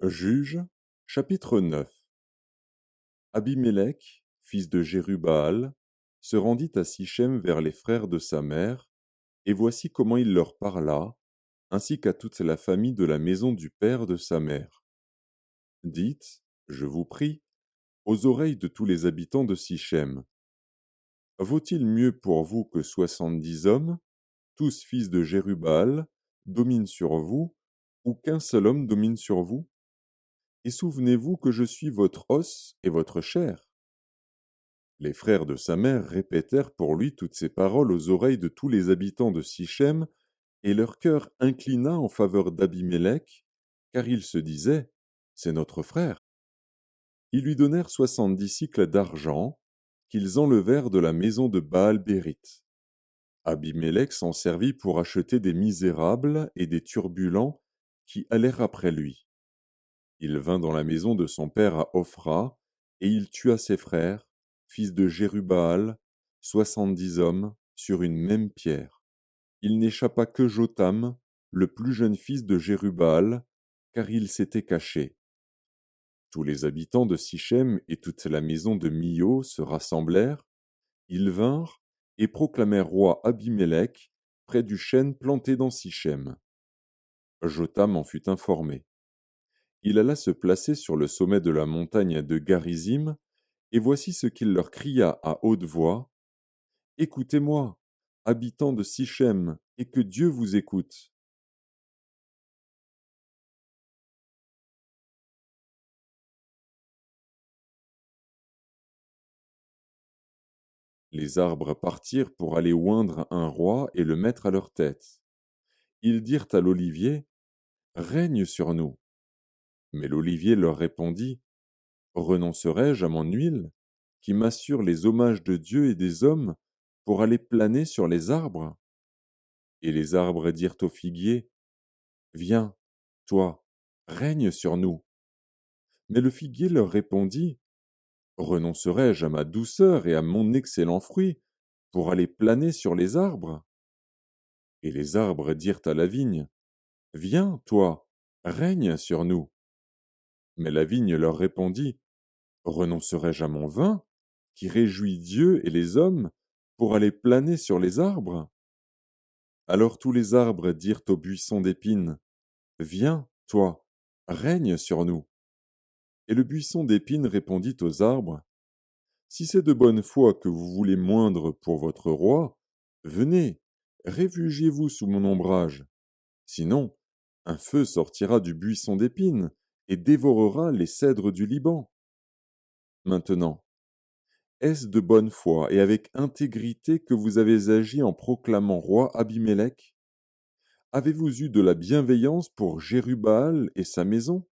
Juges, chapitre 9. Abimélec, fils de Jérubbaal, se rendit à Sichem vers les frères de sa mère, et voici comment il leur parla, ainsi qu'à toute la famille de la maison du père de sa mère. Dites, je vous prie, aux oreilles de tous les habitants de Sichem, vaut-il mieux pour vous que 70 hommes, tous fils de Jérubbaal, dominent sur vous, ou qu'un seul homme domine sur vous? Et souvenez-vous que je suis votre os et votre chair. Les frères de sa mère répétèrent pour lui toutes ces paroles aux oreilles de tous les habitants de Sichem, et leur cœur inclina en faveur d'Abimélec, car ils se disaient, c'est notre frère. Ils lui donnèrent 70 cycles d'argent, qu'ils enlevèrent de la maison de Baal-Bérith. Abimélec s'en servit pour acheter des misérables et des turbulents qui allèrent après lui. Il vint dans la maison de son père à Ophra, et il tua ses frères, fils de Jérubbaal, 70 hommes, sur une même pierre. Il n'échappa que Jotham, le plus jeune fils de Jérubbaal, car il s'était caché. Tous les habitants de Sichem et toute la maison de Mio se rassemblèrent, ils vinrent et proclamèrent roi Abimélec près du chêne planté dans Sichem. Jotham en fut informé. Il alla se placer sur le sommet de la montagne de Garizim, et voici ce qu'il leur cria à haute voix. Écoutez-moi, habitants de Sichem, et que Dieu vous écoute. Les arbres partirent pour aller oindre un roi et le mettre à leur tête. Ils dirent à l'olivier, règne sur nous. Mais l'olivier leur répondit, renoncerai-je à mon huile, qui m'assure les hommages de Dieu et des hommes, pour aller planer sur les arbres? Et les arbres dirent au figuier, viens, toi, règne sur nous. Mais le figuier leur répondit, renoncerai-je à ma douceur et à mon excellent fruit pour aller planer sur les arbres? Et les arbres dirent à la vigne, viens, toi, règne sur nous. Mais la vigne leur répondit, renoncerai-je à mon vin, qui réjouit Dieu et les hommes, pour aller planer sur les arbres? Alors tous les arbres dirent au buisson d'épines, viens, toi, règne sur nous. Et le buisson d'épines répondit aux arbres, si c'est de bonne foi que vous voulez moindre pour votre roi, venez, réfugiez-vous sous mon ombrage. Sinon, un feu sortira du buisson d'épines et dévorera les cèdres du Liban. Maintenant, est-ce de bonne foi et avec intégrité que vous avez agi en proclamant roi Abimélec? Avez-vous eu de la bienveillance pour Jérubbaal et sa maison?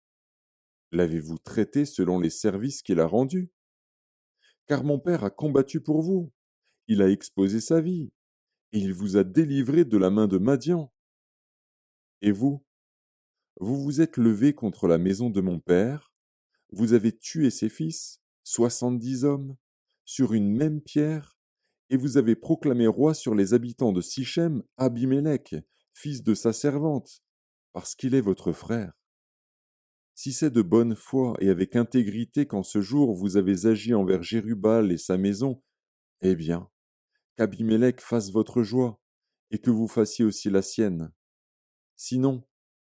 L'avez-vous traité selon les services qu'il a rendus? Car mon père a combattu pour vous, il a exposé sa vie, et il vous a délivré de la main de Madian. Et vous, vous vous êtes levé contre la maison de mon père, vous avez tué ses fils, 70 hommes, sur une même pierre, et vous avez proclamé roi sur les habitants de Sichem Abimélec, fils de sa servante, parce qu'il est votre frère. Si c'est de bonne foi et avec intégrité qu'en ce jour vous avez agi envers Jérubbaal et sa maison, eh bien, qu'Abimélec fasse votre joie, et que vous fassiez aussi la sienne. Sinon,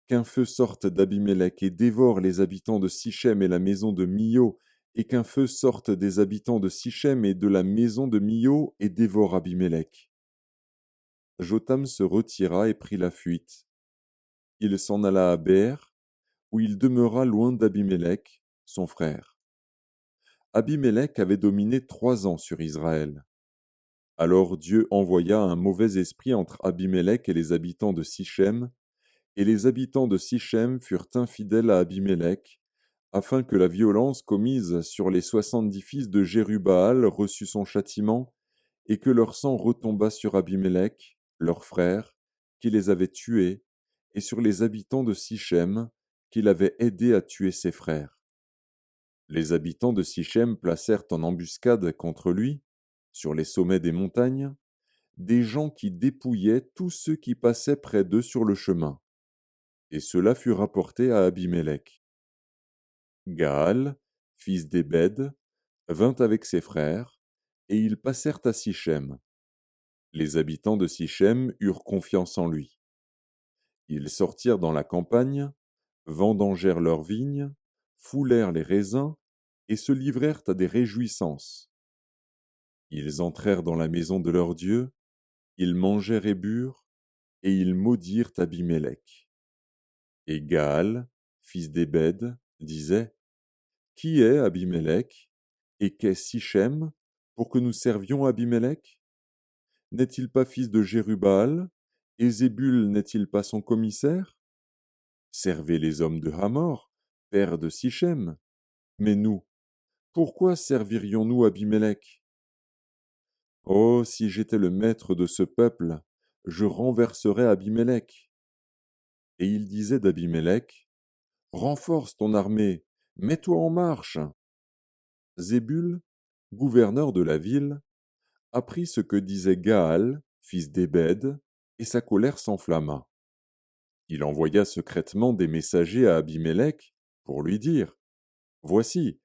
qu'un feu sorte d'Abimélec et dévore les habitants de Sichem et la maison de Mio, et qu'un feu sorte des habitants de Sichem et de la maison de Mio et dévore Abimélec. Jotham se retira et prit la fuite. Il s'en alla à Béer, où il demeura loin d'Abimélec, son frère. Abimélec avait dominé 3 ans sur Israël. Alors Dieu envoya un mauvais esprit entre Abimélec et les habitants de Sichem, et les habitants de Sichem furent infidèles à Abimélec, afin que la violence commise sur les 70 fils de Jérubbaal reçût son châtiment, et que leur sang retombât sur Abimélec, leur frère, qui les avait tués, et sur les habitants de Sichem, qui l'avaient aidé à tuer ses frères. Les habitants de Sichem placèrent en embuscade contre lui, sur les sommets des montagnes, des gens qui dépouillaient tous ceux qui passaient près d'eux sur le chemin. Et cela fut rapporté à Abimélec. Gaal, fils d'Ébed, vint avec ses frères, et ils passèrent à Sichem. Les habitants de Sichem eurent confiance en lui. Ils sortirent dans la campagne, vendangèrent leurs vignes, foulèrent les raisins, et se livrèrent à des réjouissances. Ils entrèrent dans la maison de leur Dieu, ils mangèrent et burent, et ils maudirent Abimélec. Et Gaal, fils d'Ébed, disait: Qui est Abimélec, et qu'est Sichem, pour que nous servions Abimélec? N'est-il pas fils de Jérubbaal, et Zébul n'est-il pas son commissaire? Servez les hommes de Hamor, père de Sichem. Mais nous, pourquoi servirions-nous Abimélec? Oh, si j'étais le maître de ce peuple, je renverserais Abimélec. Et il disait d'Abimélec: Renforce ton armée, mets-toi en marche. Zébul, gouverneur de la ville, apprit ce que disait Gaal, fils d'Ébed, et sa colère s'enflamma. Il envoya secrètement des messagers à Abimélec pour lui dire: Voici,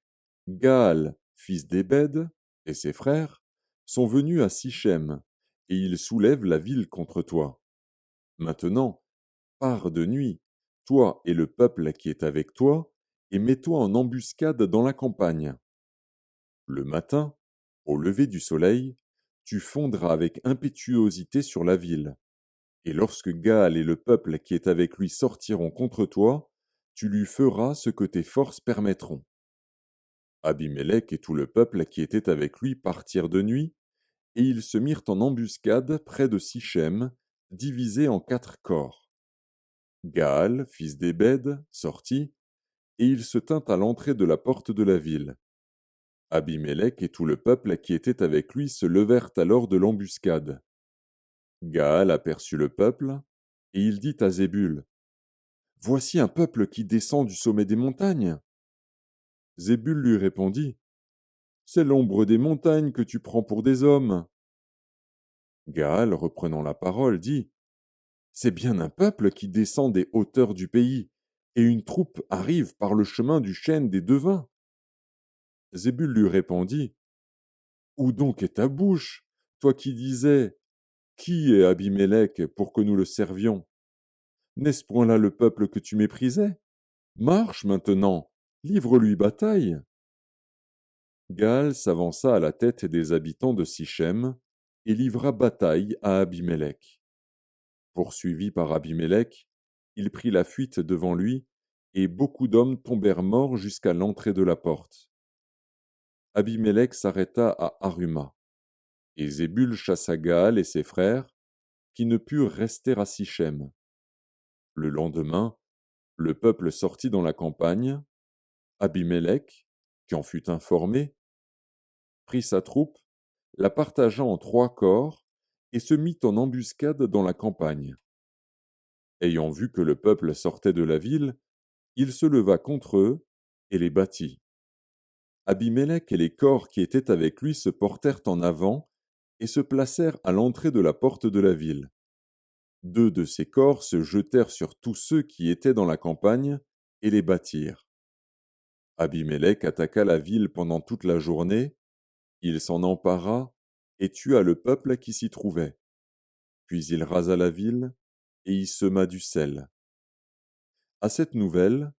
Gaal, fils d'Ébed, et ses frères sont venus à Sichem, et ils soulèvent la ville contre toi. Maintenant, pars de nuit, toi et le peuple qui est avec toi, et mets-toi en embuscade dans la campagne. Le matin, au lever du soleil, tu fondras avec impétuosité sur la ville. Et lorsque Gaal et le peuple qui est avec lui sortiront contre toi, tu lui feras ce que tes forces permettront. Abimélec et tout le peuple qui était avec lui partirent de nuit, et ils se mirent en embuscade près de Sichem, divisés en 4 corps. Gaal, fils d'Ébed, sortit, et il se tint à l'entrée de la porte de la ville. Abimélec et tout le peuple qui était avec lui se levèrent alors de l'embuscade. Gaal aperçut le peuple, et il dit à Zébul: Voici un peuple qui descend du sommet des montagnes. Zébul lui répondit: C'est l'ombre des montagnes que tu prends pour des hommes. Gaal, reprenant la parole, dit: C'est bien un peuple qui descend des hauteurs du pays, et une troupe arrive par le chemin du chêne des devins. Zébul lui répondit: Où donc est ta bouche, toi qui disais: Qui est Abimélec pour que nous le servions? N'est-ce point là le peuple que tu méprisais? Marche maintenant, livre-lui bataille. Gaal s'avança à la tête des habitants de Sichem et livra bataille à Abimélec. Poursuivi par Abimélec, il prit la fuite devant lui, et beaucoup d'hommes tombèrent morts jusqu'à l'entrée de la porte. Abimélec s'arrêta à Aruma, et Zébul chassa Gaal et ses frères, qui ne purent rester à Sichem. Le lendemain, le peuple sortit dans la campagne. Abimélec, qui en fut informé, prit sa troupe, la partagea en 3 corps, et se mit en embuscade dans la campagne. Ayant vu que le peuple sortait de la ville, il se leva contre eux et les battit. Abimélec et les corps qui étaient avec lui se portèrent en avant et se placèrent à l'entrée de la porte de la ville. 2 de ces corps se jetèrent sur tous ceux qui étaient dans la campagne et les battirent. Abimélec attaqua la ville pendant toute la journée, il s'en empara et tua le peuple qui s'y trouvait. Puis il rasa la ville et y sema du sel. À cette nouvelle,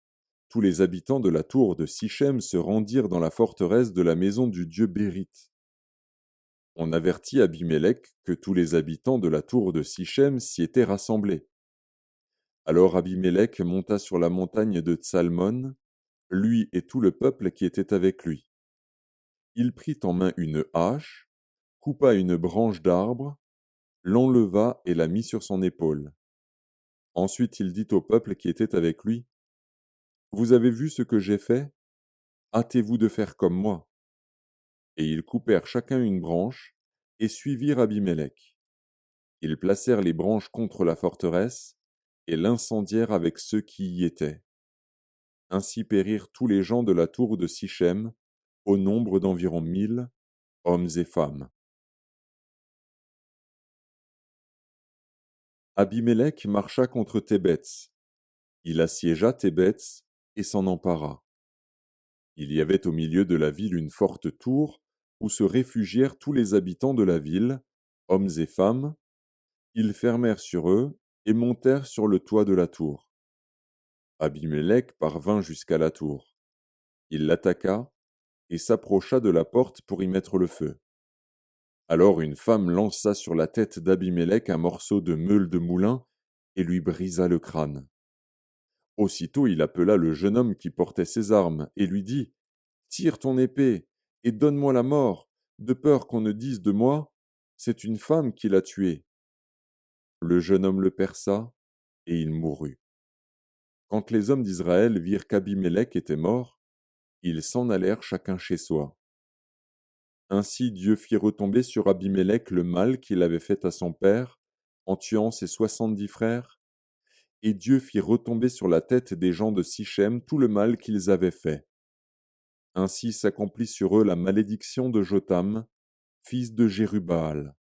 tous les habitants de la tour de Sichem se rendirent dans la forteresse de la maison du dieu Bérite. On avertit Abimélec que tous les habitants de la tour de Sichem s'y étaient rassemblés. Alors Abimélec monta sur la montagne de Tsalmon, lui et tout le peuple qui était avec lui. Il prit en main une hache, coupa une branche d'arbre, l'enleva et la mit sur son épaule. Ensuite il dit au peuple qui était avec lui: Vous avez vu ce que j'ai fait? Hâtez-vous de faire comme moi. Et ils coupèrent chacun une branche, et suivirent Abimélec. Ils placèrent les branches contre la forteresse, et l'incendièrent avec ceux qui y étaient. Ainsi périrent tous les gens de la tour de Sichem, au nombre d'environ 1000, hommes et femmes. Abimélec marcha contre Thébets. Il assiégea Thébets et s'en empara. Il y avait au milieu de la ville une forte tour où se réfugièrent tous les habitants de la ville, hommes et femmes. Ils fermèrent sur eux et montèrent sur le toit de la tour. Abimélec parvint jusqu'à la tour. Il l'attaqua et s'approcha de la porte pour y mettre le feu. Alors une femme lança sur la tête d'Abimélec un morceau de meule de moulin et lui brisa le crâne. Aussitôt il appela le jeune homme qui portait ses armes et lui dit: Tire ton épée et donne-moi la mort, de peur qu'on ne dise de moi: C'est une femme qui l'a tué. Le jeune homme le perça et il mourut. Quand les hommes d'Israël virent qu'Abimélec était mort, ils s'en allèrent chacun chez soi. Ainsi Dieu fit retomber sur Abimélec le mal qu'il avait fait à son père, en tuant ses 70 frères, et Dieu fit retomber sur la tête des gens de Sichem tout le mal qu'ils avaient fait. Ainsi s'accomplit sur eux la malédiction de Jotham, fils de Jérubbaal.